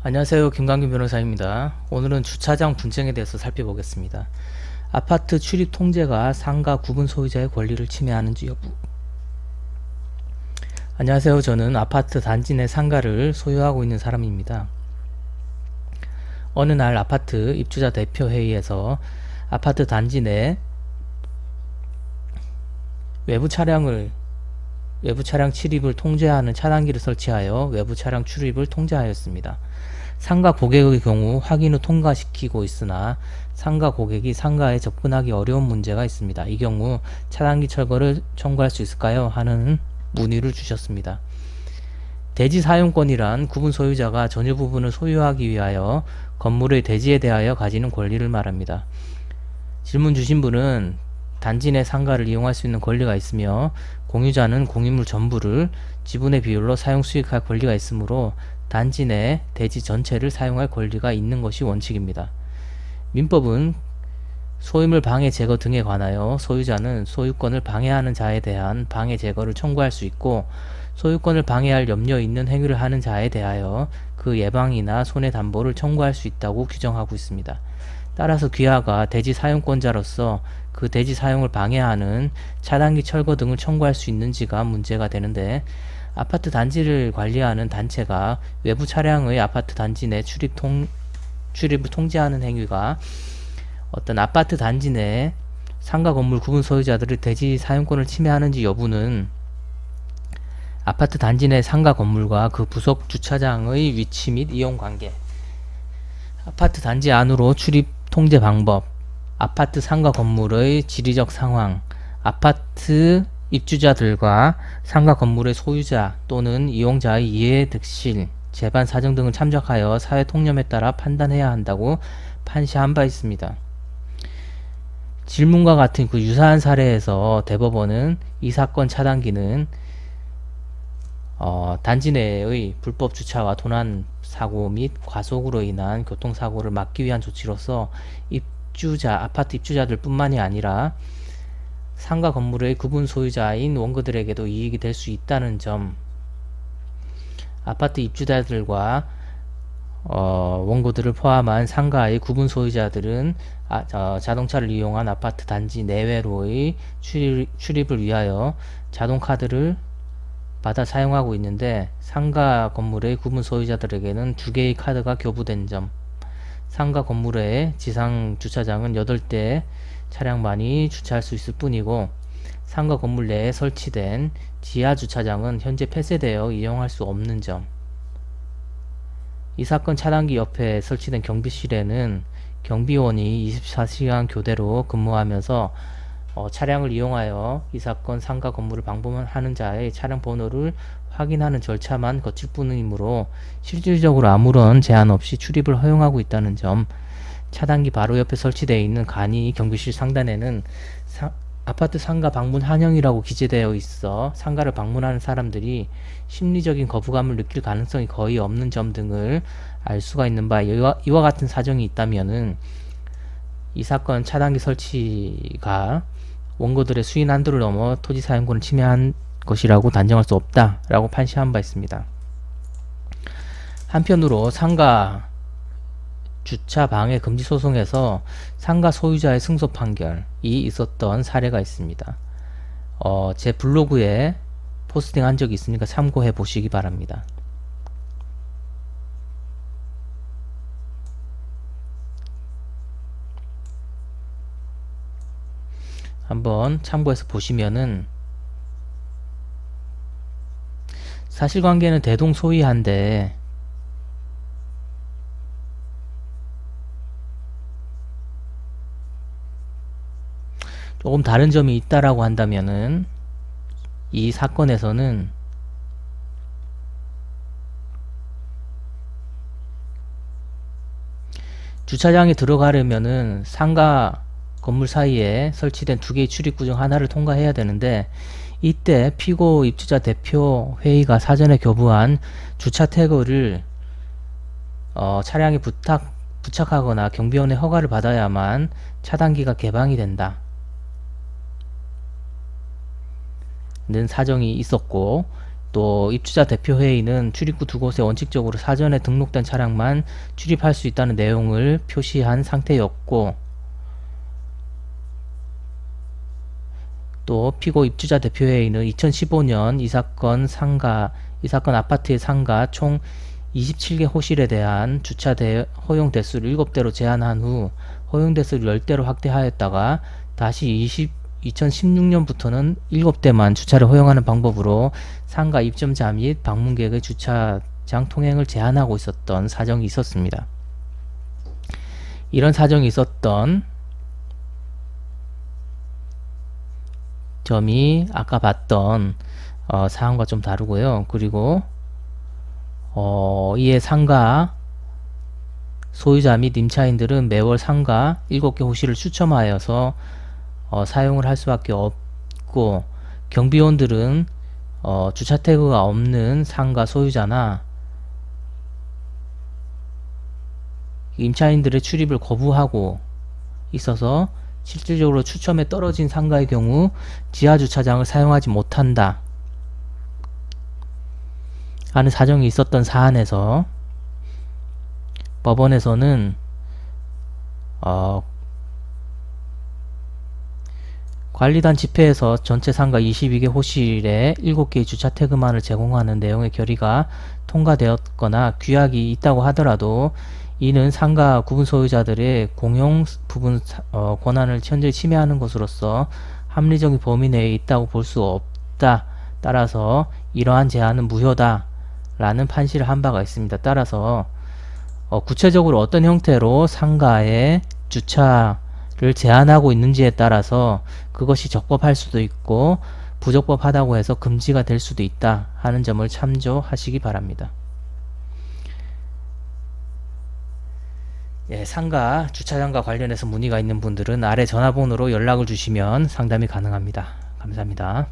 안녕하세요. 김광균 변호사입니다. 오늘은 주차장 분쟁에 대해서 살펴보겠습니다. 아파트 출입 통제가 상가 구분 소유자의 권리를 침해하는지 여부. 안녕하세요. 저는 아파트 단지 내 상가를 소유하고 있는 사람입니다. 어느 날 아파트 입주자 대표 회의에서 아파트 단지 내 외부 차량 출입을 통제하는 차단기를 설치하여 외부 차량 출입을 통제하였습니다. 상가 고객의 경우 확인 후 통과시키고 있으나 상가 고객이 상가에 접근하기 어려운 문제가 있습니다. 이 경우 차단기 철거를 청구할 수 있을까요? 하는 문의를 주셨습니다. 대지 사용권이란 구분 소유자가 전유 부분을 소유하기 위하여 건물의 대지에 대하여 가지는 권리를 말합니다. 질문 주신 분은 단지 내 상가를 이용할 수 있는 권리가 있으며 공유자는 공유물 전부를 지분의 비율로 사용 수익할 권리가 있으므로 단지 내 대지 전체를 사용할 권리가 있는 것이 원칙입니다. 민법은 소유물 방해 제거 등에 관하여 소유자는 소유권을 방해하는 자에 대한 방해 제거를 청구할 수 있고 소유권을 방해할 염려 있는 행위를 하는 자에 대하여 그 예방이나 손해담보를 청구할 수 있다고 규정하고 있습니다. 따라서 귀하가 대지 사용권자로서 그 대지 사용을 방해하는 차단기 철거 등을 청구할 수 있는지가 문제가 되는데, 아파트 단지를 관리하는 단체가 외부 차량의 아파트 단지 내 출입을 통제하는 행위가 어떤 아파트 단지 내 상가 건물 구분 소유자들의 대지 사용권을 침해하는지 여부는 아파트 단지 내 상가 건물과 그 부속 주차장의 위치 및 이용 관계, 아파트 단지 안으로 출입 통제 방법, 아파트 상가 건물의 지리적 상황, 아파트 입주자들과 상가 건물의 소유자 또는 이용자의 이해 득실, 재반 사정 등을 참작하여 사회 통념에 따라 판단해야 한다고 판시한 바 있습니다. 질문과 같은 그 유사한 사례에서 대법원은 이 사건 차단기는 단지 내의 불법 주차와 도난 사고 및 과속으로 인한 교통사고를 막기 위한 조치로서 아파트 입주자들 뿐만이 아니라 상가 건물의 구분 소유자인 원고들에게도 이익이 될 수 있다는 점, 아파트 입주자들과 원고들을 포함한 상가의 구분 소유자들은 자동차를 이용한 아파트 단지 내외로의 출입을 위하여 자동카드를 받아 사용하고 있는데, 상가 건물의 구분 소유자들에게는 2개의 카드가 교부된 점, 상가 건물의 지상 주차장은 8대의 차량만이 주차할 수 있을 뿐이고 상가 건물 내에 설치된 지하 주차장은 현재 폐쇄되어 이용할 수 없는 점, 이 사건 차단기 옆에 설치된 경비실에는 경비원이 24시간 교대로 근무하면서 차량을 이용하여 이 사건 상가 건물을 방문하는 자의 차량 번호를 확인하는 절차만 거칠 뿐이므로 실질적으로 아무런 제한 없이 출입을 허용하고 있다는 점, 차단기 바로 옆에 설치되어 있는 간이 경비실 상단에는 아파트 상가 방문 환영이라고 기재되어 있어 상가를 방문하는 사람들이 심리적인 거부감을 느낄 가능성이 거의 없는 점 등을 알 수가 있는 바, 이와 같은 사정이 있다면은 이 사건 차단기 설치가 원고들의 수인 한도를 넘어 토지 사용권을 침해한 것이라고 단정할 수 없다라고 판시한 바 있습니다. 한편으로 상가 주차 방해 금지 소송에서 상가 소유자의 승소 판결이 있었던 사례가 있습니다. 제 블로그에 포스팅 한 적이 있으니까 참고해 보시기 바랍니다. 한번 참고해서 보시면은, 사실관계는 대동소이한데 조금 다른 점이 있다라고 한다면은, 이 사건에서는 주차장에 들어가려면은 상가 건물 사이에 설치된 2개의 출입구 중 하나를 통과해야 되는데, 이때 피고 입주자 대표 회의가 사전에 교부한 주차 태그를 차량에 부착하거나 경비원의 허가를 받아야만 차단기가 개방이 된다 는 사정이 있었고, 또 입주자 대표회의는 출입구 두 곳에 원칙적으로 사전에 등록된 차량만 출입할 수 있다는 내용을 표시한 상태였고, 또 피고 입주자 대표회의는 2015년 이 사건 아파트의 상가 총 27개 호실에 대한 주차 허용 대수를 7대로 제한한 후 허용 대수를 10대로 확대하였다가 다시 2016년부터는 7대만 주차를 허용하는 방법으로 상가 입점자 및 방문객의 주차장 통행을 제한하고 있었던 사정이 있었습니다. 이런 사정이 있었던 점이 아까 봤던 사항과 좀 다르고요. 그리고 이에 상가 소유자 및 임차인들은 매월 상가 7개 호실을 추첨하여서 사용을 할 수밖에 없고, 경비원들은 주차 태그가 없는 상가 소유자나 임차인들의 출입을 거부하고 있어서 실질적으로 추첨에 떨어진 상가의 경우 지하 주차장을 사용하지 못한다 하는 사정이 있었던 사안에서 법원에서는 관리단 집회에서 전체 상가 22개 호실에 7개의 주차 태그만을 제공하는 내용의 결의가 통과되었거나 규약이 있다고 하더라도 이는 상가 구분 소유자들의 공용 부분 권한을 현저히 침해하는 것으로서 합리적인 범위 내에 있다고 볼 수 없다. 따라서 이러한 제한은 무효다 라는 판시를 한 바가 있습니다. 따라서 구체적으로 어떤 형태로 상가에 주차를 제한하고 있는지에 따라서 그것이 적법할 수도 있고 부적법하다고 해서 금지가 될 수도 있다 하는 점을 참조하시기 바랍니다. 예, 상가 주차장과 관련해서 문의가 있는 분들은 아래 전화번호로 연락을 주시면 상담이 가능합니다. 감사합니다.